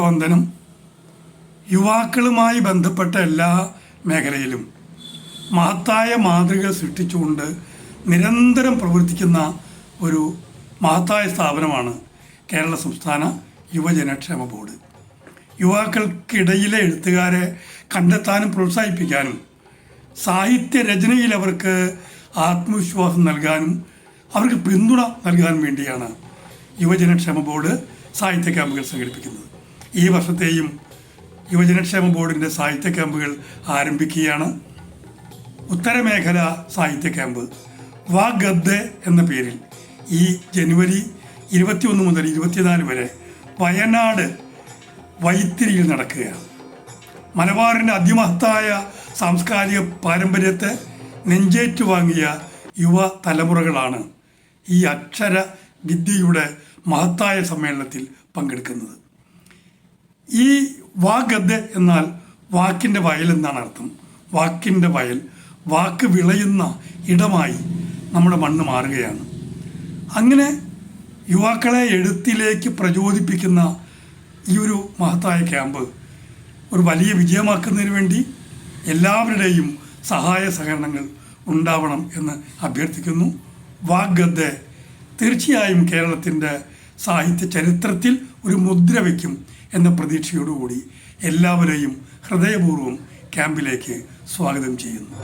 വന്ദനം. യുവാക്കളുമായി ബന്ധപ്പെട്ട എല്ലാ മേഖലയിലും മഹത്തായ മാതൃക സൃഷ്ടിച്ചുകൊണ്ട് നിരന്തരം പ്രവർത്തിക്കുന്ന ഒരു മഹത്തായ സ്ഥാപനമാണ് കേരള സംസ്ഥാന യുവജനക്ഷേമ ബോർഡ്. യുവാക്കൾക്കിടയിലെ എഴുത്തുകാരെ കണ്ടെത്താനും പ്രോത്സാഹിപ്പിക്കാനും സാഹിത്യ രചനയിൽ അവർക്ക് ആത്മവിശ്വാസം നൽകാനും അവർക്ക് പിന്തുണ നൽകാൻ വേണ്ടിയാണ് യുവജനക്ഷേമ ബോർഡ് സാഹിത്യ ക്യാമ്പുകൾ സംഘടിപ്പിക്കുന്നത്. ഈ വർഷത്തെയും യുവജനക്ഷേമ ബോർഡിൻ്റെ സാഹിത്യ ക്യാമ്പുകൾ ആരംഭിക്കുകയാണ്. ഉത്തരമേഖല സാഹിത്യ ക്യാമ്പ് വാഗദ്ദെ എന്ന പേരിൽ ഈ ജനുവരി 21 മുതൽ 24 വരെ വയനാട് വൈത്തിരിയിൽ നടക്കുകയാണ്. മലബാറിൻ്റെ അതിമഹത്തായ സാംസ്കാരിക പാരമ്പര്യത്തെ നെഞ്ചേറ്റു വാങ്ങിയ യുവ തലമുറകളാണ് ഈ അക്ഷര വിദ്യയുടെ മഹത്തായ സമ്മേളനത്തിൽ പങ്കെടുക്കുന്നത്. ഈ വാഗദ്ദെ എന്നാൽ വാക്കിൻ്റെ വയൽ എന്നാണ് അർത്ഥം. വാക്കിൻ്റെ വയൽ, വാക്ക് വിളയുന്ന ഇടമായി നമ്മുടെ മണ്ണ് മാറുകയാണ്. അങ്ങനെ യുവാക്കളെ എഴുത്തിലേക്ക് പ്രചോദിപ്പിക്കുന്ന ഈ ഒരു മഹത്തായ ക്യാമ്പ് ഒരു വലിയ വിജയമാക്കുന്നതിന് വേണ്ടി എല്ലാവരുടെയും സഹായ സഹകരണങ്ങൾ ഉണ്ടാവണം എന്ന് അഭ്യർത്ഥിക്കുന്നു. വാഗദ്ദെ തീർച്ചയായും കേരളത്തിൻ്റെ സാഹിത്യ ചരിത്രത്തിൽ ഒരു മുദ്ര വയ്ക്കും എന്ന പ്രതീക്ഷയോടുകൂടി എല്ലാവരെയും ഹൃദയപൂർവ്വം ക്യാമ്പിലേക്ക് സ്വാഗതം ചെയ്യുന്നു.